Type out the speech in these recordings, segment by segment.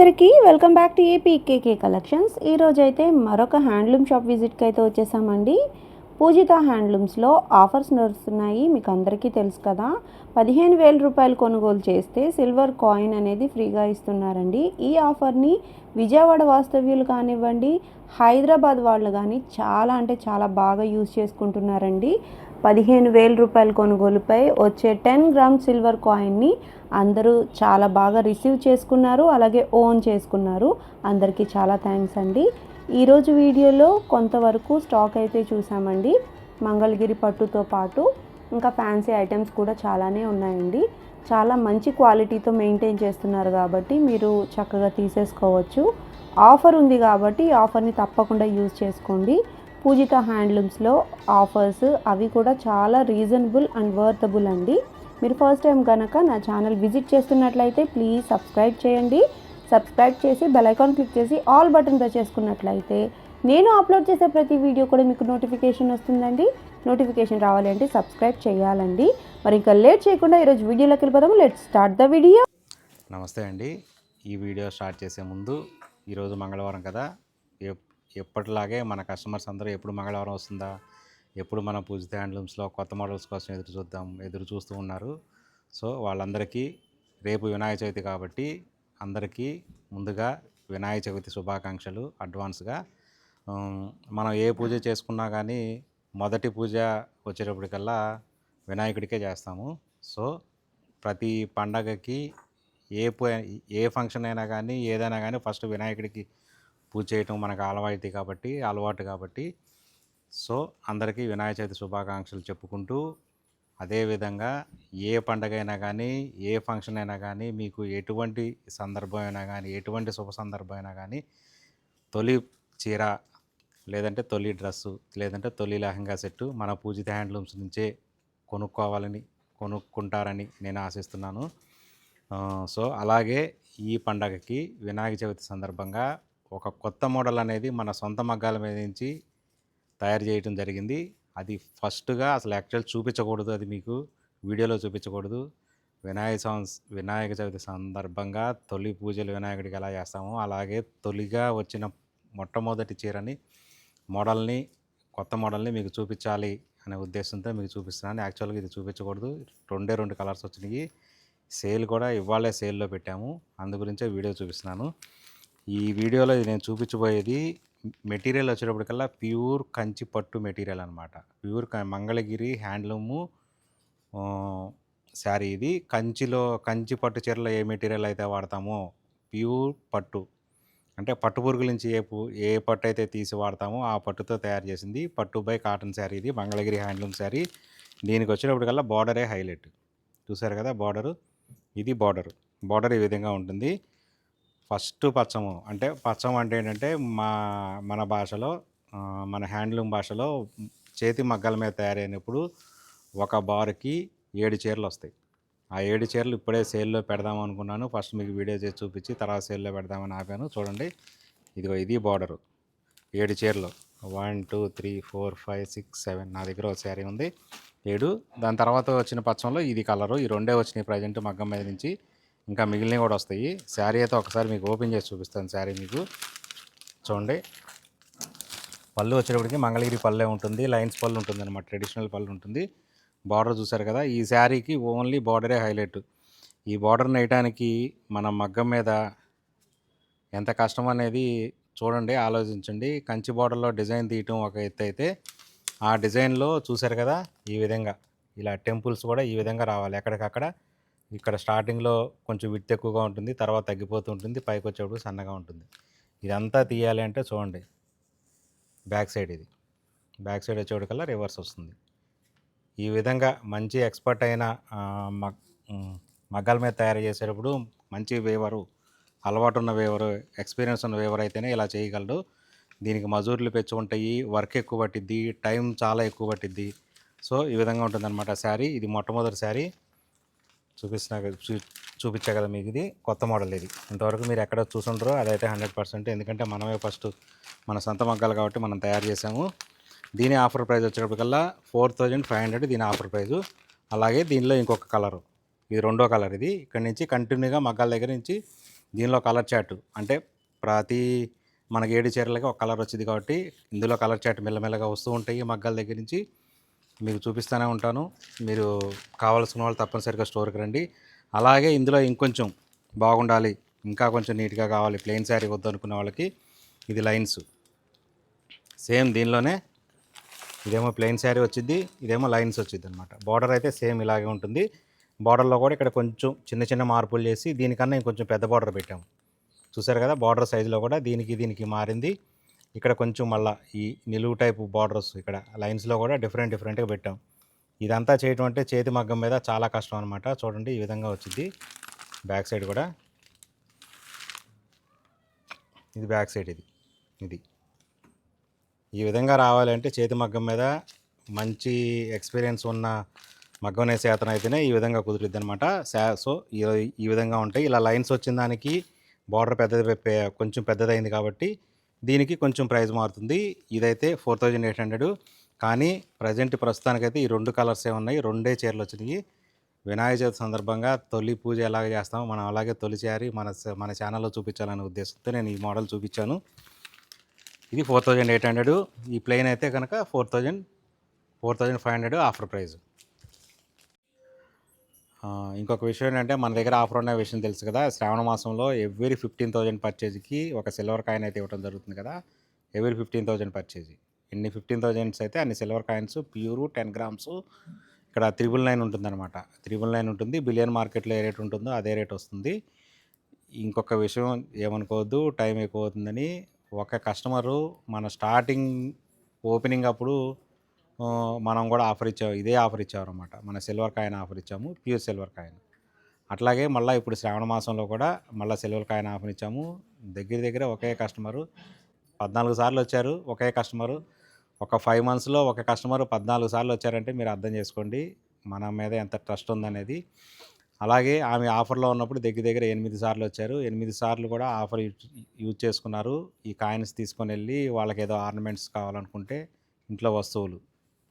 అందరికీ welcome back to APKK collections. ఈరోజు అయితే మరొక హ్యాండ్లూమ్ షాప్ విజిట్కి అయితే వచ్చేసామండి. పూజిత హ్యాండ్లూమ్స్లో ఆఫర్స్ నడుస్తున్నాయి. మీకు అందరికీ తెలుసు కదా, 15,000 రూపాయలు కొనుగోలు చేస్తే సిల్వర్ కాయిన్ అనేది ఫ్రీగా ఇస్తున్నారండి. ఈ ఆఫర్ని విజయవాడ వాస్తవ్యులు కానివ్వండి, హైదరాబాద్ వాళ్ళు కానీ చాలా అంటే చాలా బాగా యూజ్ చేసుకుంటున్నారండి. 15,000 రూపాయల కొనుగోలుపై వచ్చే 10 గ్రామ్ సిల్వర్ కాయిన్ని అందరూ చాలా బాగా రిసీవ్ చేసుకున్నారు, అలాగే ఓన్ చేసుకున్నారు. అందరికీ చాలా థ్యాంక్స్ అండి. ఈరోజు వీడియోలో కొంతవరకు స్టాక్ అయితే చూసామండి. మంగళగిరి పట్టుతో పాటు ఇంకా ఫ్యాన్సీ ఐటమ్స్ కూడా చాలానే ఉన్నాయండి. చాలా మంచి క్వాలిటీతో మెయింటైన్ చేస్తున్నారు కాబట్టి మీరు చక్కగా తీసేసుకోవచ్చు. ఆఫర్ ఉంది కాబట్టి ఈ ఆఫర్ని తప్పకుండా యూజ్ చేసుకోండి. పూజిత హ్యాండ్లూమ్స్లో ఆఫర్స్ అవి కూడా చాలా రీజనబుల్ అండ్ వర్తబుల్ అండి. మీరు ఫస్ట్ టైం కనుక నా ఛానల్ విజిట్ చేస్తున్నట్లయితే ప్లీజ్ సబ్స్క్రైబ్ చేయండి. సబ్స్క్రైబ్ చేసి బెల్ ఐకాన్ క్లిక్ చేసి ఆల్ బటన్ ప్రెస్ చేసుకున్నట్లయితే నేను అప్లోడ్ చేసే ప్రతి వీడియో కూడా మీకు నోటిఫికేషన్ వస్తుందండి. నోటిఫికేషన్ రావాలి అంటే సబ్స్క్రైబ్ చేయాలండి. మరి ఇంకా లేట్ చేయకుండా ఈరోజు వీడియోలోకి వెళ్ళిపోదాము. Let's start the video. నమస్తే అండి. ఈ వీడియో స్టార్ట్ చేసే ముందు ఈరోజు మంగళవారం కదా, ఎప్పటిలాగే మన కస్టమర్స్ అందరూ ఎప్పుడు మంగళవారం వస్తుందా, ఎప్పుడు మన పూజిత హ్యాండ్లూమ్స్లో కొత్త మోడల్స్ కోసం ఎదురు చూస్తూ ఉన్నారు. సో వాళ్ళందరికీ రేపు వినాయక చవితి కాబట్టి అందరికీ ముందుగా వినాయక చవితి శుభాకాంక్షలు అడ్వాన్స్గా. మనం ఏ పూజ చేసుకున్నా కానీ మొదటి పూజ వచ్చేటప్పటికల్లా వినాయకుడికే చేస్తాము. సో ప్రతి పండగకి ఏ ఫంక్షన్ అయినా కానీ ఏదైనా కానీ ఫస్ట్ వినాయకుడికి పూజ చేయటం మనకు అలవాటు కాబట్టి సో అందరికీ వినాయక చవితి శుభాకాంక్షలు చెప్పుకుంటూ, అదేవిధంగా ఏ పండగ అయినా కానీ ఏ ఫంక్షన్ అయినా కానీ మీకు ఎటువంటి సందర్భం అయినా కానీ ఎటువంటి శుభ సందర్భం అయినా కానీ తొలి చీర లేదంటే తొలి డ్రెస్సు లేదంటే తొలి లెహంగా సెట్టు మన పూజిత హ్యాండ్లూమ్స్ నుంచే కొనుక్కుంటారని నేను ఆశిస్తున్నాను. సో అలాగే ఈ పండగకి వినాయక చవితి సందర్భంగా ఒక కొత్త మోడల్ అనేది మన సొంత మగ్గాల మీద నుంచి తయారు చేయడం జరిగింది. అది ఫస్ట్గా అసలు యాక్చువల్ చూపించకూడదు, అది మీకు వీడియోలో చూపించకూడదు. వినాయక చవితి సందర్భంగా తొలి పూజలు వినాయకుడికి ఎలా చేస్తామో అలాగే తొలిగా వచ్చిన మొట్టమొదటి చీరని కొత్త మోడల్ని మీకు చూపించాలి అనే ఉద్దేశంతో మీకు చూపిస్తున్నాను. యాక్చువల్గా ఇది చూపించకూడదు, రెండు కలర్స్ వచ్చినాయి. సేల్ కూడా ఇవాళే సేల్లో పెట్టాము, అందు గురించే వీడియో చూపిస్తున్నాను. ఈ వీడియోలో నేను చూపించబోయేది మెటీరియల్ వచ్చేటప్పటికల్లా ప్యూర్ కంచి పట్టు మెటీరియల్ అనమాట. ప్యూర్ మంగళగిరి హ్యాండ్లూము శారీ ఇది. కంచి పట్టు చీరలో ఏ మెటీరియల్ అయితే వాడతామో ప్యూర్ పట్టు అంటే పట్టు పురుగుల నుంచి ఏ పట్టు అయితే తీసి వాడతామో ఆ పట్టుతో తయారు చేసింది పట్టు బై కాటన్ శారీ. ఇది మంగళగిరి హ్యాండ్లూమ్ శారీ. దీనికి వచ్చేటప్పటికల్లా బార్డరే హైలైట్. చూసారు కదా బార్డరు, ఇది బార్డర్ ఈ విధంగా ఉంటుంది. ఫస్ట్ పచ్చం అంటే ఏంటంటే మన భాషలో మన హ్యాండ్లూమ్ భాషలో చేతి మగ్గల మీద తయారైనప్పుడు ఒక బార్కి 7 చీరలు వస్తాయి. ఆ 7 చీరలు ఇప్పుడే సేల్లో పెడదాం అనుకున్నాను. ఫస్ట్ మీకు వీడియో చేసి చూపించి తర్వాత సేల్లో పెడదామని ఆపాను. చూడండి, ఇది బార్డరు 7 చీరలు. 1 2 3 4 5 6 7 నా దగ్గర ఒక శారీ ఉంది 7. దాని తర్వాత వచ్చిన పచ్చంలో ఇది కలరు. ఈ రెండే వచ్చినాయి ప్రజెంట్ మగ్గం మీద నుంచి, ఇంకా మిగిలినవి కూడా వస్తాయి. శారీ అయితే ఒకసారి మీకు ఓపెన్ చేసి చూపిస్తాను. శారీ మీకు చూడండి, పళ్ళు వచ్చేటప్పటికి మంగళగిరి పళ్ళే ఉంటుంది, లైన్స్ పళ్ళు ఉంటుంది అనమాట, ట్రెడిషనల్ పళ్ళు ఉంటుంది. బార్డర్ చూసారు కదా, ఈ శారీకి ఓన్లీ బార్డరే హైలైట్. ఈ బార్డర్ నేయటానికి మన మగ్గం మీద ఎంత కష్టం అనేది చూడండి, ఆలోచించండి. కంచి బార్డర్లో డిజైన్ తీయటం ఒక ఎత్తు అయితే, ఆ డిజైన్లో చూసారు కదా ఈ విధంగా ఇలా టెంపుల్స్ కూడా ఈ విధంగా రావాలి. ఎక్కడికక్కడ ఇక్కడ స్టార్టింగ్లో కొంచెం విడ్త్ ఎక్కువగా ఉంటుంది, తర్వాత తగ్గిపోతూ ఉంటుంది, పైకి వచ్చేప్పుడు సన్నగా ఉంటుంది. ఇదంతా తీయాలి అంటే చూడండి, బ్యాక్ సైడ్ వచ్చేటికల్లా రివర్స్ వస్తుంది. ఈ విధంగా మంచి ఎక్స్పర్ట్ అయిన మగ్గాల మీద తయారు చేసేటప్పుడు మంచి అలవాటు ఉన్న ఎక్స్పీరియన్స్ ఉన్న వేవర్ అయితేనే ఇలా చేయగలడు. దీనికి మజూర్లు పెంచుకుంటాయి, వర్క్ ఎక్కువ పట్టిద్ది, టైం చాలా ఎక్కువ పట్టిద్ది. సో ఈ విధంగా ఉంటుందన్నమాట శారీ. ఇది మొట్టమొదటి శారీ చూపించా కదా మీకు. ఇది కొత్త మోడల్. ఇది ఇంతవరకు మీరు ఎక్కడ చూసుంటారో అదైతే 100%, ఎందుకంటే మనమే ఫస్ట్ మన సొంత మగ్గాలు కాబట్టి మనం తయారు చేసాము. దీని ఆఫర్ ప్రైస్ వచ్చేటప్పటికల్లా 4,500 దీని ఆఫర్ ప్రైజు. అలాగే దీనిలో ఇంకొక కలరు, ఇది రెండో కలర్. ఇది ఇక్కడ నుంచి కంటిన్యూగా మగ్గాల దగ్గర నుంచి దీనిలో కలర్ చార్ట్ అంటే ప్రతి మనకి 7 చీరలకి ఒక కలర్ వచ్చింది కాబట్టి ఇందులో కలర్ చార్ట్ మెల్లమెల్లగా వస్తూ ఉంటాయి మగ్గాల దగ్గర నుంచి. మీకు చూపిస్తూనే ఉంటాను. మీరు కావాల్సిన వాళ్ళు తప్పనిసరిగా స్టోర్కి రండి. అలాగే ఇందులో ఇంకొంచెం బాగుండాలి, ఇంకా కొంచెం నీట్గా కావాలి, ప్లెయిన్ శారీ వద్దు అనుకునే వాళ్ళకి ఇది లైన్స్. సేమ్ దీనిలోనే ఇదేమో ప్లెయిన్ శారీ వచ్చింది, ఇదేమో లైన్స్ వచ్చింది అనమాట. బార్డర్ అయితే సేమ్ ఇలాగే ఉంటుంది. బార్డర్లో కూడా ఇక్కడ కొంచెం చిన్న చిన్న మార్పులు చేసి దీనికన్నా ఇంకొంచెం పెద్ద బార్డర్ పెట్టాము. చూసారు కదా, బార్డర్ సైజులో కూడా దీనికి మారింది. ఇక్కడ కొంచెం మళ్ళీ ఈ నిలువు టైపు బార్డర్స్ ఇక్కడ లైన్స్లో కూడా డిఫరెంట్గా పెట్టాం. ఇదంతా చేయటం అంటే చేతి మగ్గం మీద చాలా కష్టం అనమాట. చూడండి ఈ విధంగా వచ్చింది. బ్యాక్ సైడ్ కూడా ఇది బ్యాక్ సైడ్ ఇది ఈ విధంగా రావాలంటే చేతి మగ్గం మీద మంచి ఎక్స్పీరియన్స్ ఉన్న మగ్గం నేసే అతను అయితేనే ఈ విధంగా కుదురుద్ది అనమాట. సో ఈ విధంగా ఉంటాయి. ఇలా లైన్స్ వచ్చిన దానికి బార్డర్ కొంచెం పెద్దదైంది కాబట్టి దీనికి కొంచెం ప్రైస్ మారుతుంది. ఇదైతే 4800. కానీ ప్రస్తుతానికైతే ఈ 2 కలర్సే ఉన్నాయి, 2 చీరలు వచ్చినాయి. వినాయక చవితి సందర్భంగా తొలి పూజ ఎలాగ చేస్తామో మనం అలాగే తొలి శారీ మన ఛానల్లో చూపించాలనే ఉద్దేశంతో నేను ఈ మోడల్ చూపించాను. ఇది 4800. ఈ ప్లెయిన్ అయితే కనుక 4500 ఆఫర్ ప్రైస్. ఇంకొక విషయం ఏంటంటే మన దగ్గర ఆఫర్ ఉన్న విషయం తెలుసు కదా. శ్రావణ మాసంలో ఎవ్రీ 15,000 పర్చేజ్కి ఒక సిల్వర్ కాయిన్ అయితే ఇవ్వడం జరుగుతుంది కదా. ఎవ్రీ 15,000 పర్చేజ్ ఎన్ని 15,000 అయితే అన్ని సిల్వర్ కాయిన్స్ ప్యూరు 10 గ్రామ్స్. ఇక్కడ 999 ఉంటుందన్నమాట. 999 ఉంటుంది. బిలియన్ మార్కెట్లో ఏ రేట్ ఉంటుందో అదే రేట్ వస్తుంది. ఇంకొక విషయం ఏమనుకోవద్దు, టైం ఎక్కువ అవుతుందని. ఒక కస్టమరు మన స్టార్టింగ్ ఓపెనింగ్ అప్పుడు మనం కూడా ఇదే ఆఫర్ ఇచ్చామన్నమాట. మన సిల్వర్ కాయిన్ ఆఫర్ ఇచ్చాము, ప్యూర్ సిల్వర్ కాయిన్. అట్లాగే మళ్ళీ ఇప్పుడు శ్రావణ మాసంలో కూడా మళ్ళీ సిల్వర్ కాయిన్ ఆఫర్ ఇచ్చాము. దగ్గర ఒకే కస్టమరు 14 సార్లు వచ్చారు. ఒకే కస్టమరు ఒక 5 మంత్స్లో ఒక కస్టమరు 14 సార్లు వచ్చారంటే మీరు అర్థం చేసుకోండి మన మీద ఎంత ట్రస్ట్ ఉందనేది. అలాగే ఆమె ఆఫర్లో ఉన్నప్పుడు దగ్గర 8 సార్లు వచ్చారు. 8 సార్లు కూడా ఆఫర్ యూజ్ చేసుకున్నారు. ఈ కాయిన్స్ తీసుకొని వెళ్ళి వాళ్ళకి ఏదో ఆర్నమెంట్స్ కావాలనుకుంటే, ఇంట్లో వస్తువులు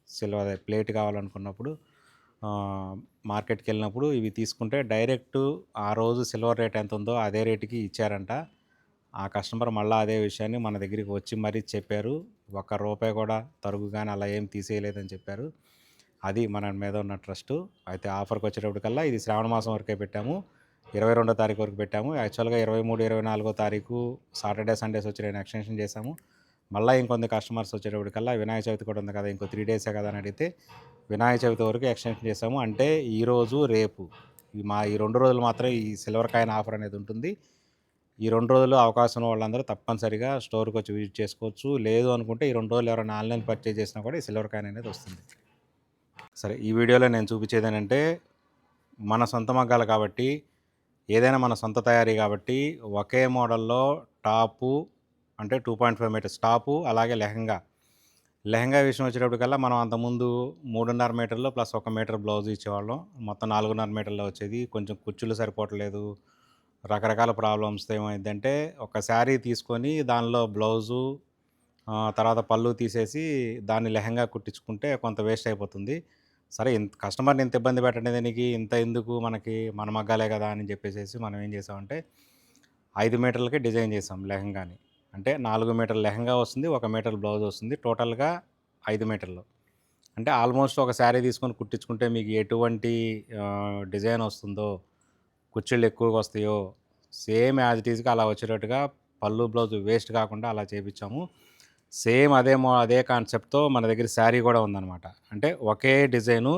సిల్వర్ ప్లేట్ కావాలనుకున్నప్పుడు మార్కెట్కి వెళ్ళినప్పుడు ఇవి తీసుకుంటే డైరెక్ట్ ఆ రోజు సిల్వర్ రేట్ ఎంత ఉందో అదే రేటుకి ఇచ్చారంట. ఆ కస్టమర్ మళ్ళీ అదే విషయాన్ని మన దగ్గరికి వచ్చి మరీ చెప్పారు. ₹1 కూడా తరుగు కానీ అలా ఏం తీసేయలేదని చెప్పారు. అది మన మీద ఉన్న ట్రస్టు. అయితే ఆఫర్కి వచ్చేటప్పటికల్లా ఇది శ్రావణ మాసం వరకే పెట్టాము, 22వ తారీఖు వరకు పెట్టాము. యాక్చువల్గా 23, 24వ తారీఖు సాటర్డే సండేస్ వచ్చి నేను ఎక్స్టెన్షన్ చేశాము. మళ్ళీ ఇంకొంత కస్టమర్స్ వచ్చేటప్పటికల్లా వినాయక చవితి కూడా ఉంది కదా, ఇంకో 3 డేసే కదా అని అడిగితే వినాయక చవితి వరకు ఎక్స్టెన్షన్ చేశాము. అంటే ఈరోజు రేపు ఈ 2 రోజులు మాత్రం ఈ సిల్వర్ కాయిన్ ఆఫర్ అనేది ఉంటుంది. ఈ 2 రోజులు అవకాశం ఉన్న వాళ్ళందరూ తప్పనిసరిగా స్టోర్కి వచ్చి విజిట్ చేసుకోవచ్చు. లేదు అనుకుంటే ఈ 2 రోజులు ఎవరైనా ఆన్లైన్ పర్చేజ్ చేసినా కూడా ఈ సిల్వర్ కాయిన్ అనేది వస్తుంది. సరే, ఈ వీడియోలో నేను చూపించేది ఏంటంటే మన సొంత మగ్గాలు కాబట్టి, ఏదైనా మన సొంత తయారీ కాబట్టి ఒకే మోడల్లో టాపు అంటే 2.5 మీటర్స్ టాపు, అలాగే లెహంగా విషయం వచ్చేటప్పటికల్లా మనం అంతకుముందు 3.5 మీటర్లు ప్లస్ 1 మీటర్ బ్లౌజ్ ఇచ్చేవాళ్ళం. మొత్తం 4.5 మీటర్లో వచ్చేది. కొంచెం కుచ్చులు సరిపోవట్లేదు, రకరకాల ప్రాబ్లమ్స్తో ఏమైందంటే ఒక శారీ తీసుకొని దానిలో బ్లౌజు తర్వాత పళ్ళు తీసేసి దాన్ని లెహంగా కుట్టించుకుంటే కొంత వేస్ట్ అయిపోతుంది. సరే, కస్టమర్ని ఇంత ఇబ్బంది పెట్టండి, దీనికి ఇంత ఎందుకు, మన మగ్గాలే కదా అని చెప్పేసి మనం ఏం చేసామంటే 5 మీటర్లకి డిజైన్ చేసాం లెహంగాని. అంటే 4 మీటర్ల లెహంగా వస్తుంది, 1 మీటర్ బ్లౌజ్ వస్తుంది, టోటల్గా 5 మీటర్లు. అంటే ఆల్మోస్ట్ ఒక శారీ తీసుకొని కుట్టించుకుంటే మీకు ఎటువంటి డిజైన్ వస్తుందో, కుచ్చిళ్ళు ఎక్కువగా వస్తాయో సేమ్ యాజ్ ఇట్ ఈజ్గా అలా వచ్చేటట్టుగా పళ్ళు బ్లౌజ్ వేస్ట్ కాకుండా అలా చేయించాము. సేమ్ అదే కాన్సెప్ట్తో మన దగ్గర శారీ కూడా ఉందన్నమాట. అంటే ఒకే డిజైను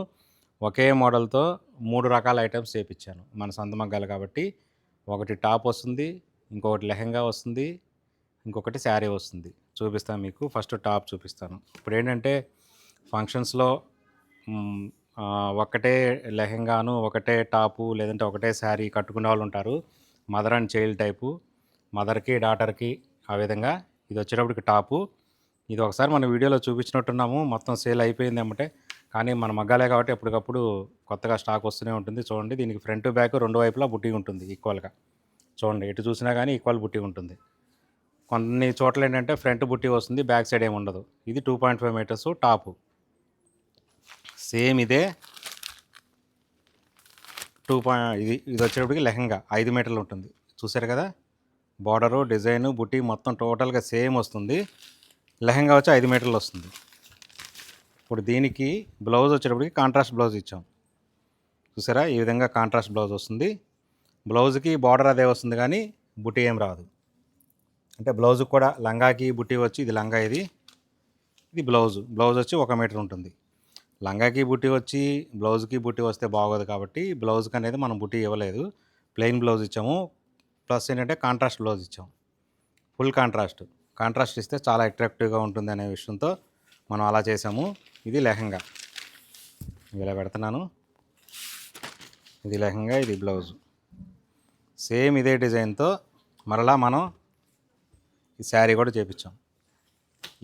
ఒకే మోడల్తో 3 రకాల ఐటమ్స్ చేయించాను. మన సొంత మగ్గాలు కాబట్టి ఒకటి టాప్ వస్తుంది, ఇంకొకటి లెహంగా వస్తుంది, ఇంకొకటి శారీ వస్తుంది. చూపిస్తాను మీకు. ఫస్ట్ టాప్ చూపిస్తాను. ఇప్పుడు ఏంటంటే ఫంక్షన్స్లో ఒకటే లెహంగాను, ఒకటే టాపు, లేదంటే ఒకటే శారీ కట్టుకునే వాళ్ళు ఉంటారు. మదర్ అండ్ చైల్డ్ టైపు, మదర్కి డాటర్కి ఆ విధంగా. ఇది వచ్చేటప్పటికి టాపు. ఇది ఒకసారి మన వీడియోలో చూపించినట్టున్నాము, మొత్తం సేల్ అయిపోయింది ఏమంటే. కానీ మన మగ్గాలే కాబట్టి ఎప్పటికప్పుడు కొత్తగా స్టాక్ వస్తూనే ఉంటుంది. చూడండి, దీనికి ఫ్రంట్ బ్యాక్ 2 వైపులా బుట్టి ఉంటుంది ఈక్వల్గా. చూడండి, ఎటు చూసినా కానీ ఈక్వల్ బుట్టి ఉంటుంది. కొన్ని చోట్ల ఏంటంటే ఫ్రంట్ బుట్టి వస్తుంది, బ్యాక్ సైడ్ ఏమి ఉండదు. ఇది 2.5 మీటర్స్ టాపు. సేమ్ ఇదే ఇది వచ్చేటప్పటికి లెహంగా 5 మీటర్లు ఉంటుంది. చూసారు కదా, బార్డరు డిజైను బుట్టి మొత్తం టోటల్గా సేమ్ వస్తుంది. లెహంగా వచ్చి 5 మీటర్లు వస్తుంది. ఇప్పుడు దీనికి బ్లౌజ్ వచ్చేటప్పటికి కాంట్రాస్ట్ బ్లౌజ్ ఇచ్చాం. చూసారా, ఈ విధంగా కాంట్రాస్ట్ బ్లౌజ్ వస్తుంది. బ్లౌజ్కి బార్డర్ అదే వస్తుంది కానీ బుట్టి ఏం రాదు. అంటే బ్లౌజ్కి కూడా లంగాకి బుట్టి వచ్చి ఇది లంగా, ఇది బ్లౌజ్ వచ్చి 1 మీటర్ ఉంటుంది. లంగాకి బుట్టి వచ్చి బ్లౌజ్కి బుట్టి వస్తే బాగోదు కాబట్టి బ్లౌజ్కి అనేది మనం బుట్టి ఇవ్వలేదు, ప్లెయిన్ బ్లౌజ్ ఇచ్చాము. ప్లస్ ఏంటంటే కాంట్రాస్ట్ బ్లౌజ్ ఇచ్చాం. ఫుల్ కాంట్రాస్ట్ ఇస్తే చాలా అట్రాక్టివ్గా ఉంటుంది అనే విషయంతో మనం అలా చేసాము. ఇది లెహంగా, ఇలా పెడుతున్నాను. ఇది లెహంగా, ఇది బ్లౌజ్. సేమ్ ఇదే డిజైన్తో మరలా మనం ఈ శారీ కూడా చేపించాం.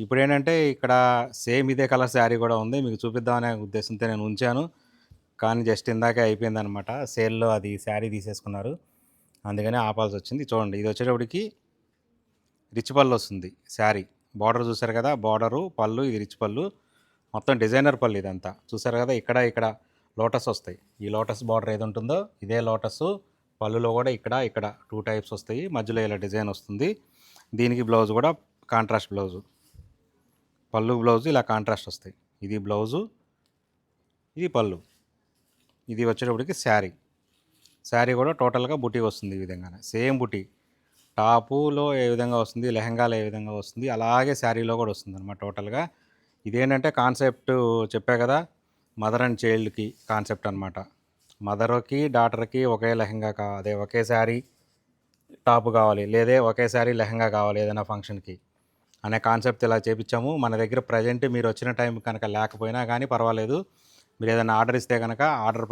ఇప్పుడు ఏంటంటే ఇక్కడ సేమ్ ఇదే కలర్ శారీ కూడా ఉంది, మీకు చూపిద్దామనే ఉద్దేశంతో నేను ఉంచాను. కానీ జస్ట్ ఇందాకే అయిపోయిందనమాట, సేల్లో అది శారీ తీసేసుకున్నారు, అందుకని ఆపాల్సి వచ్చింది. చూడండి, ఇది వచ్చేటప్పటికి రిచ్ పళ్ళు వస్తుంది శారీ. బార్డర్ చూసారు కదా, బార్డరు పళ్ళు, ఇది రిచ్ పళ్ళు, మొత్తం డిజైనర్ పళ్ళు ఇదంతా. చూసారు కదా, ఇక్కడ లోటస్ వస్తాయి. ఈ లోటస్ బార్డర్ ఏది ఉంటుందో ఇదే లోటస్ పళ్ళులో కూడా ఇక్కడ 2 టైప్స్ వస్తాయి, మధ్యలో ఇలా డిజైన్ వస్తుంది. దీనికి బ్లౌజ్ కూడా కాంట్రాస్ట్ బ్లౌజు, పళ్ళు బ్లౌజు ఇలా కాంట్రాస్ట్ వస్తాయి. ఇది బ్లౌజు, ఇది పళ్ళు. ఇది వచ్చేటప్పటికి శారీ కూడా టోటల్గా బుటీ వస్తుంది. ఈ విధంగానే సేమ్ బుటీ టాపులో ఏ విధంగా వస్తుంది, లెహంగాలో ఏ విధంగా వస్తుంది, అలాగే శారీలో కూడా వస్తుంది అనమాట టోటల్గా. ఇదేంటంటే కాన్సెప్ట్ చెప్పా కదా, మదర్ అండ్ చైల్డ్కి కాన్సెప్ట్ అనమాట. మదర్కి డాటర్కి ఒకే లెహంగా అదే ఒకే శారీ టాప్ కావాలి, లేదే ఒకే శారీ లెహంగా కావాలి ఏదైనా ఫంక్షన్కి అనే కాన్సెప్ట్ ఇలా చేపించాము. మన దగ్గర ప్రజెంట్ మీరు వచ్చిన టైం కనుక లేకపోయినా కానీ పర్వాలేదు, మీరు ఏదైనా ఆర్డర్ ఇస్తే కనుక ఆర్డర్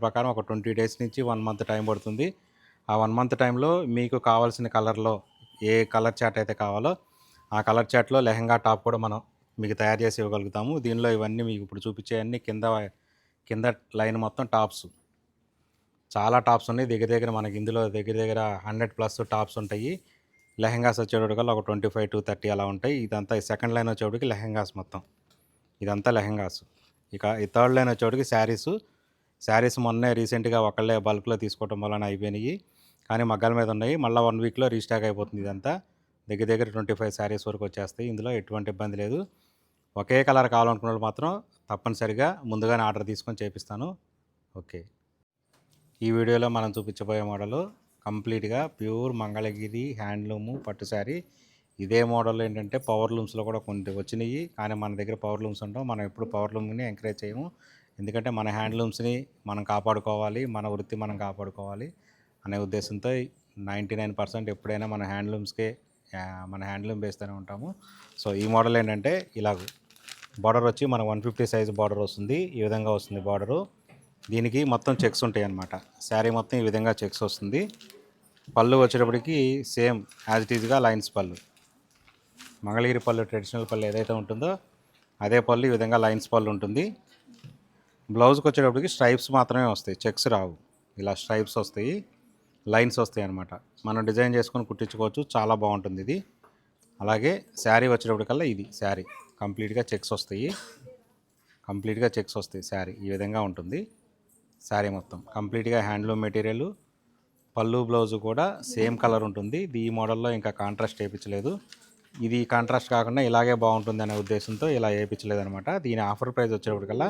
ప్రకారం ఒక 20 డేస్ నుంచి 1 మంత్ టైం పడుతుంది. ఆ 1 మంత్ టైంలో మీకు కావాల్సిన కలర్లో ఏ కలర్ చార్ట్ అయితే కావాలో ఆ కలర్ చార్ట్లో లెహంగా టాప్ కూడా మనం మీకు తయారు చేసి ఇవ్వగలుగుతాము. దీనిలో ఇవన్నీ మీకు ఇప్పుడు చూపించేవన్నీ కింద లైన్ మొత్తం టాప్స్, చాలా టాప్స్ ఉన్నాయి. దగ్గర మనకి ఇందులో దగ్గర 100+ టాప్స్ ఉంటాయి. లెహంగాస్ వచ్చేటప్పటికల్లా ఒక 25 to 30 అలా ఉంటాయి. ఇదంతా ఈ సెకండ్ లైన్ వచ్చేటప్పటికి లెహంగాస్ మొత్తం, ఇదంతా లెహంగాస్. ఇక ఈ థర్డ్ లైన్ వచ్చేటప్పటికి శారీస్ మొన్నే రీసెంట్గా ఒకళ్ళే బల్క్లో తీసుకోవటం వలన అయిపోయినాయి, కానీ మగ్గాల మీద ఉన్నాయి. మళ్ళీ 1 వీక్లో రీస్టాక్ అయిపోతుంది. ఇదంతా దగ్గర 25 శారీస్ వరకు వచ్చేస్తాయి. ఇందులో ఎటువంటి ఇబ్బంది లేదు. ఒకే కలర్ కావాలనుకున్న వాళ్ళు మాత్రం తప్పనిసరిగా ముందుగానే ఆర్డర్ తీసుకొని చేపిస్తాను. ఓకే, ఈ వీడియోలో మనం చూపించబోయే మోడలు కంప్లీట్గా ప్యూర్ మంగళగిరి హ్యాండ్లూము పట్టు శారీ. ఇదే మోడల్ ఏంటంటే పవర్ లూమ్స్లో కూడా కొన్ని వచ్చినాయి, కానీ మన దగ్గర పవర్ లూమ్స్ ఉంటాం. మనం ఎప్పుడు పవర్ లూమ్ని ఎంకరేజ్ చేయము, ఎందుకంటే మన హ్యాండ్లూమ్స్ని మనం కాపాడుకోవాలి, మన వృత్తి మనం కాపాడుకోవాలి అనే ఉద్దేశంతో 99% ఎప్పుడైనా మన హ్యాండ్లూమ్ బేస్తూనే ఉంటాము. సో ఈ మోడల్ ఏంటంటే ఇలాగ బార్డర్ వచ్చి మన 150 సైజ్ బార్డర్ వస్తుంది. ఈ విధంగా వస్తుంది బార్డరు. దీనికి మొత్తం చెక్స్ ఉంటాయి అన్నమాట. శారీ మొత్తం ఈ విధంగా చెక్స్ వస్తుంది. పళ్ళు వచ్చేటప్పటికి సేమ్ యాజ్ ఇట్ ఈజ్గా లైన్స్ పళ్ళు, మంగళగిరి పళ్ళు ట్రెడిషనల్ పళ్ళు ఏదైతే ఉంటుందో అదే పళ్ళు ఈ విధంగా లైన్స్ పళ్ళు ఉంటుంది. బ్లౌజ్కి వచ్చేటప్పటికి స్ట్రైప్స్ మాత్రమే వస్తాయి, చెక్స్ రావు. ఇలా స్ట్రైప్స్ వస్తాయి, లైన్స్ వస్తాయి అన్నమాట. మనం డిజైన్ చేసుకొని కుట్టించుకోవచ్చు, చాలా బాగుంటుంది ఇది. అలాగే శారీ వచ్చేటప్పటికల్లా ఇది శారీ కంప్లీట్గా చెక్స్ వస్తాయి, శారీ ఈ విధంగా ఉంటుంది. శారీ మొత్తం కంప్లీట్గా హ్యాండ్లూమ్ మెటీరియల్. పళ్ళు బ్లౌజు కూడా సేమ్ కలర్ ఉంటుంది. ఈ మోడల్లో ఇంకా కాంట్రాస్ట్ వేయించలేదు. ఇది కాంట్రాస్ట్ కాకుండా ఇలాగే బాగుంటుంది అనే ఉద్దేశంతో ఇలా వేయించలేదు అనమాట. దీని ఆఫర్ ప్రైస్ వచ్చేటప్పటికల్లా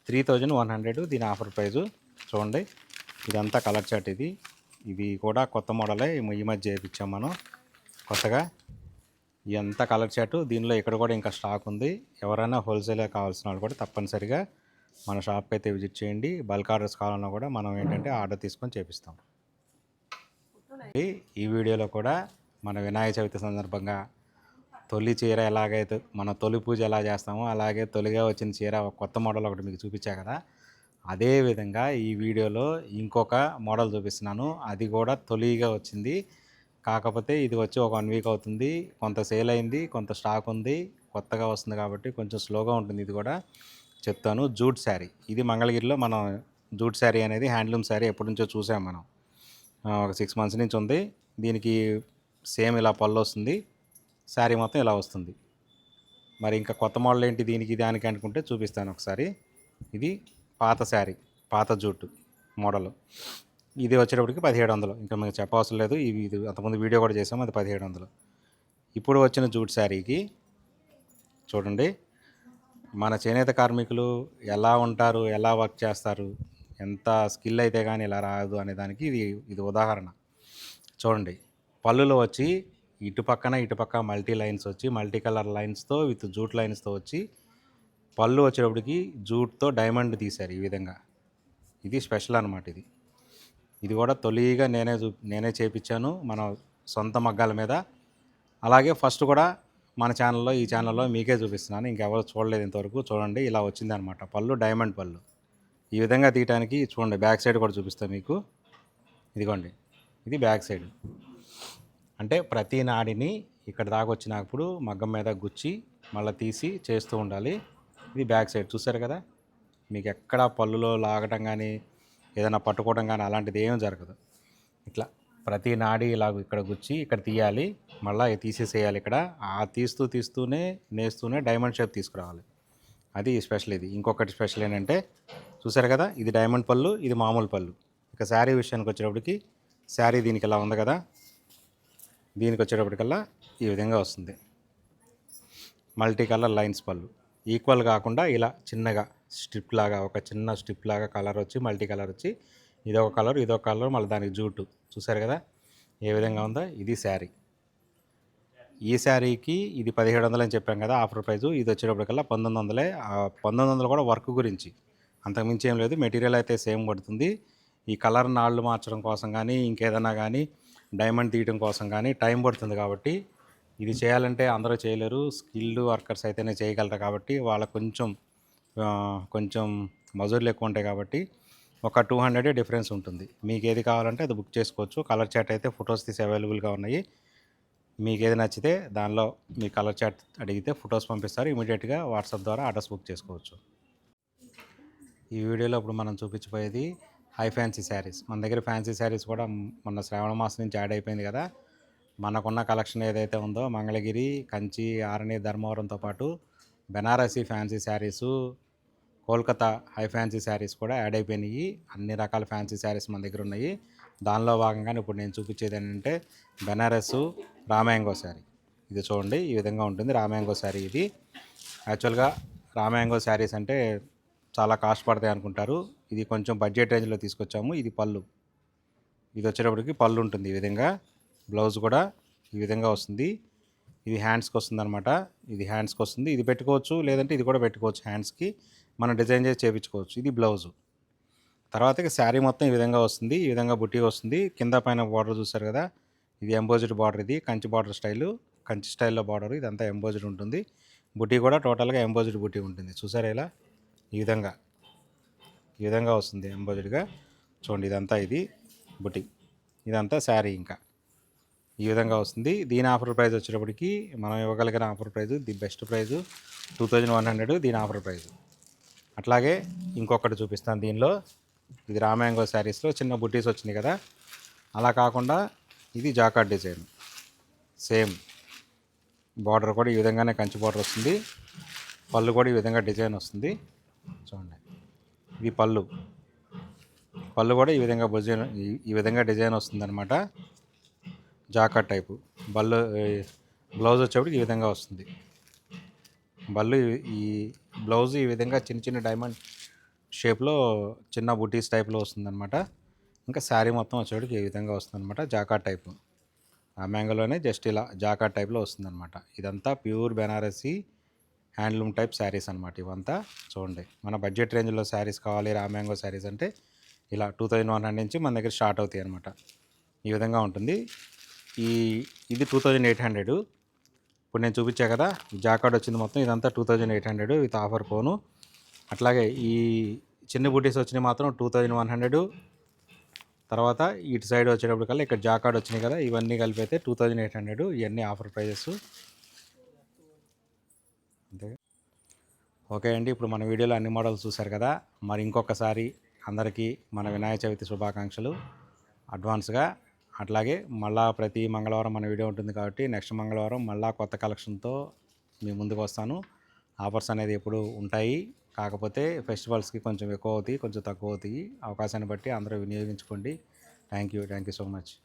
3100. దీని ఆఫర్ ప్రైజు చూడండి. ఇదంతా కలర్ చార్ట్. ఇది కూడా కొత్త మోడలే, ఈ మధ్య వేయించాం మనం కొత్తగా. ఇదంతా కలర్ చార్టు. దీనిలో ఇక్కడ కూడా ఇంకా స్టాక్ ఉంది. ఎవరైనా హోల్సేల్గా కావాల్సిన వాళ్ళు కూడా తప్పనిసరిగా మన షాప్కి అయితే విజిట్ చేయండి. బల్క్ ఆర్డర్స్ కావాలన్నా కూడా మనం ఏంటంటే ఆర్డర్ తీసుకొని చేపిస్తాం. ఈ వీడియోలో కూడా మన వినాయక చవితి సందర్భంగా తొలి చీర ఎలాగైతే మన తొలి పూజ ఎలా చేస్తామో అలాగే తొలిగా వచ్చిన చీర ఒక కొత్త మోడల్ ఒకటి మీకు చూపించా కదా, అదేవిధంగా ఈ వీడియోలో ఇంకొక మోడల్ చూపిస్తున్నాను. అది కూడా తొలిగా వచ్చింది, కాకపోతే ఇది వచ్చి ఒక 1 వీక్ అవుతుంది. కొంత సేల్ అయింది, కొంత స్టాక్ ఉంది, కొత్తగా వస్తుంది కాబట్టి కొంచెం స్లోగా ఉంటుంది. ఇది కూడా చెప్తాను. జూట్ శారీ. ఇది మంగళగిరిలో మనం జూట్ శారీ అనేది హ్యాండ్లూమ్ శారీ ఎప్పటి నుంచో చూసాం మనం, ఒక 6 months నుంచి ఉంది. దీనికి సేమ్ ఇలా పళ్ళు వస్తుంది, శారీ మొత్తం ఇలా వస్తుంది. మరి ఇంకా కొత్త మోడల్ ఏంటి దానికి అనుకుంటే చూపిస్తాను ఒకసారి. ఇది పాత శారీ, పాత జూట్ మోడల్. ఇది వచ్చేటప్పటికి 1700. ఇంకా మీకు చెప్పవసరం లేదు. ఇది అంతకుముందు వీడియో కూడా చేసాము, అది 1700. ఇప్పుడు వచ్చిన జూట్ శారీకి చూడండి, మన చేనేత కార్మికులు ఎలా ఉంటారు, ఎలా వర్క్ చేస్తారు, ఎంత స్కిల్ అయితే కానీ ఇలా రాదు అనే దానికి ఇది ఉదాహరణ. చూడండి, పళ్ళులో వచ్చి ఇటుపక్క మల్టీ లైన్స్ వచ్చి, మల్టీ కలర్ లైన్స్తో విత్ జూట్ లైన్స్తో వచ్చి, పళ్ళు వచ్చేటప్పటికి జూట్తో డైమండ్ తీశారు ఈ విధంగా. ఇది స్పెషల్ అనమాట. ఇది కూడా తొలిగా నేనే చేపించాను మన సొంత మగ్గాల మీద. అలాగే ఫస్ట్ కూడా మన ఈ ఛానల్లో మీకే చూపిస్తున్నాను, ఇంకెవరు చూడలేదు ఇంతవరకు. చూడండి, ఇలా వచ్చిందనమాట పళ్ళు, డైమండ్ పళ్ళు. ఈ విధంగా తీయడానికి చూడండి, బ్యాక్ సైడ్ కూడా చూపిస్తాను మీకు. ఇదిగోండి, ఇది బ్యాక్ సైడ్. అంటే ప్రతి నాడిని ఇక్కడ దాకా వచ్చినప్పుడు మగ్గం మీద గుచ్చి మళ్ళీ తీసి చేస్తూ ఉండాలి. ఇది బ్యాక్ సైడ్ చూసారు కదా. మీకు ఎక్కడ పళ్ళులో లాగటం కానీ ఏదైనా పట్టుకోవడం కానీ అలాంటిది ఏం జరగదు. ఇట్లా ప్రతి నాడి ఇలా ఇక్కడ గుచ్చి ఇక్కడ తీయాలి, మళ్ళీ తీసేసేయాలి. ఇక్కడ తీస్తూనే నేస్తూనే డైమండ్ షేప్ తీసుకురావాలి. అది స్పెషల్. ఇది ఇంకొకటి స్పెషల్ ఏంటంటే చూసారు కదా, ఇది డైమండ్ పళ్ళు, ఇది మామూలు పళ్ళు. ఇక శారీ విషయానికి వచ్చేటప్పటికి, శారీ దీనికి ఇలా ఉంది కదా, దీనికి వచ్చేటప్పటికల్లా ఈ విధంగా వస్తుంది. మల్టీ కలర్ లైన్స్ పళ్ళు, ఈక్వల్ కాకుండా ఇలా చిన్నగా స్ట్రిప్ లాగా, ఒక చిన్న స్ట్రిప్ లాగా కలర్ వచ్చి, మల్టీ కలర్ వచ్చి, ఇదొక కలర్, మళ్ళీ దానికి జూటు. చూసారు కదా ఏ విధంగా ఉందో. ఇది శారీ. ఈ శారీకి ఇది 1700 అని చెప్పాం కదా ఆఫర్ ప్రైజు. ఇది వచ్చేటప్పటికల్లా 1900. 1900 కూడా వర్క్ గురించి, అంతకుమించి ఏం లేదు. మెటీరియల్ అయితే సేమ్ పడుతుంది. ఈ కలర్ నాళ్ళు మార్చడం కోసం కానీ, ఇంకేదైనా కానీ, డైమండ్ తీయడం కోసం కానీ టైం పడుతుంది. కాబట్టి ఇది చేయాలంటే అందరూ చేయలేరు, స్కిల్డ్ వర్కర్స్ అయితేనే చేయగలరు. కాబట్టి వాళ్ళకు కొంచెం మజూర్లు ఎక్కువ ఉంటాయి. కాబట్టి ఒక 200 డిఫరెన్స్ ఉంటుంది. మీకు ఏది కావాలంటే అది బుక్ చేసుకోవచ్చు. కలర్ చాట్ అయితే ఫొటోస్ తీసి అవైలబుల్గా ఉన్నాయి. మీకు ఏది నచ్చితే దానిలో మీ కలర్ చాట్ అడిగితే ఫొటోస్ పంపిస్తారు. ఇమీడియట్గా వాట్సాప్ ద్వారా అడ్రస్ బుక్ చేసుకోవచ్చు. ఈ వీడియోలో ఇప్పుడు మనం చూపించబోయేది హై ఫ్యాన్సీ శారీస్. మన దగ్గర ఫ్యాన్సీ శారీస్ కూడా మొన్న శ్రావణ మాసం నుంచి యాడ్ అయిపోయింది కదా. మనకున్న కలెక్షన్ ఏదైతే ఉందో మంగళగిరి, కంచి, ఆరణి, ధర్మవరంతో పాటు Banarasi fancy saris, Kolkata high fancy saris కూడా యాడ్ అయిపోయినాయి. అన్ని రకాల ఫ్యాన్సీ శారీస్ మన దగ్గర ఉన్నాయి. దానిలో భాగంగానే ఇప్పుడు నేను చూపించేది ఏంటంటే బెనారస్ రామ్యాంగో శారీ. ఇది చూడండి, ఈ విధంగా ఉంటుంది రామ్యాంగో శారీ. ఇది యాక్చువల్గా రామ్యాంగో శారీస్ అంటే చాలా కాస్ట్ పడతాయి అనుకుంటారు. ఇది కొంచెం బడ్జెట్ రేంజ్లో తీసుకొచ్చాము. ఇది పళ్ళు, ఇది వచ్చేటప్పటికి పళ్ళు ఉంటుంది ఈ విధంగా. బ్లౌజ్ కూడా ఈ విధంగా వస్తుంది. ఇది హ్యాండ్స్కి వస్తుంది అనమాట. ఇది హ్యాండ్స్కి వస్తుంది. ఇది పెట్టుకోవచ్చు, లేదంటే ఇది కూడా పెట్టుకోవచ్చు. హ్యాండ్స్కి మనం డిజైన్ చేసి చేయించుకోవచ్చు. ఇది బ్లౌజు. తర్వాత శారీ మొత్తం ఈ విధంగా వస్తుంది. ఈ విధంగా బుట్టి వస్తుంది. కింద పైన బార్డర్ చూస్తారు కదా, ఇది ఎంబోజ్డ్ బార్డర్. ఇది కంచి బార్డర్ స్టైలు, కంచి స్టైల్లో బార్డర్. ఇదంతా ఎంబోజ్డ్ ఉంటుంది. బుట్టి కూడా టోటల్గా ఎంబోజ్డ్ బుట్టి ఉంటుంది. చూసారా ఇలా ఈ విధంగా వస్తుంది ఎంబోజ్డ్గా. చూడండి, ఇదంతా ఇది బుట్టి, ఇదంతా శారీ. ఇంకా ఈ విధంగా వస్తుంది. దీని ఆఫర్ ప్రైస్ వచ్చేటప్పటికి మనం ఇవ్వగలిగిన offer price, the best price 2100. దీని ఆఫర్ ప్రైజు. అట్లాగే ఇంకొకటి చూపిస్తాను దీనిలో. ఇది రామ్యాంగో శారీస్లో చిన్న బుట్టీస్ వచ్చినాయి కదా, అలా కాకుండా ఇది జాకార్డ్ డిజైన్. సేమ్ బార్డర్ కూడా ఈ విధంగానే కంచి బార్డర్ వస్తుంది. పళ్ళు కూడా ఈ విధంగా డిజైన్ వస్తుంది. చూడండి, ఇది పళ్ళు కూడా ఈ విధంగా డిజైన్ వస్తుందన్నమాట. Jacquard type. బ్లౌజ్ వచ్చేప్పటికి ఈ విధంగా వస్తుంది. ఈ బ్లౌజ్ ఈ విధంగా చిన్న డైమండ్ షేప్లో చిన్న బుటీస్ టైప్లో వస్తుందన్నమాట. ఇంకా శారీ మొత్తం వచ్చేప్పటికి ఈ విధంగా వస్తుందన్నమాట. Jacquard type. ఆ మ్యాంగోలోనే జస్ట్ ఇలా జాకార్డ్ టైప్లో వస్తుందన్నమాట. ఇదంతా pure Banarasi handloom type saris అనమాట ఇవంతా. చూడండి, మన బడ్జెట్ రేంజ్లో శారీస్ కావాలి రామ్యాంగో శారీస్ అంటే ఇలా 2100 నుంచి మన దగ్గర స్టార్ట్ అవుతాయి అనమాట. ఈ విధంగా ఉంటుంది. ఇది 2800. ఇప్పుడు నేను చూపించా కదా, ఈ జాకార్డ్ వచ్చింది మొత్తం. ఇదంతా 2800 విత్ ఆఫర్ పోను. అట్లాగే ఈ చిన్న బుటీస్ వచ్చినాయి మాత్రం 2100. తర్వాత ఇటు సైడ్ వచ్చేటప్పటికల్లా ఇక్కడ జాకార్డ్ వచ్చినాయి కదా, ఇవన్నీ కలిపి అయితే 2800. ఇవన్నీ ఆఫర్ ప్రైజెస్. అంతే. ఓకే అండి, ఇప్పుడు మన వీడియోలో అన్ని మోడల్స్ చూశారు కదా. మరి ఇంకొకసారి అందరికీ మన వినాయక చవితి శుభాకాంక్షలు అడ్వాన్స్గా. అట్లాగే మళ్ళా ప్రతి మంగళవారం మన వీడియో ఉంటుంది కాబట్టి నెక్స్ట్ మంగళవారం మళ్ళా కొత్త కలెక్షన్తో మీ ముందుకు వస్తాను. ఆఫర్స్ అనేది ఎప్పుడు ఉంటాయి, కాకపోతే ఫెస్టివల్స్కి కొంచెం ఎక్కువ అవుతాయి, కొంచెం తక్కువ అవుతాయి. అవకాశాన్ని బట్టి అందరూ వినియోగించుకోండి. Thank you so much.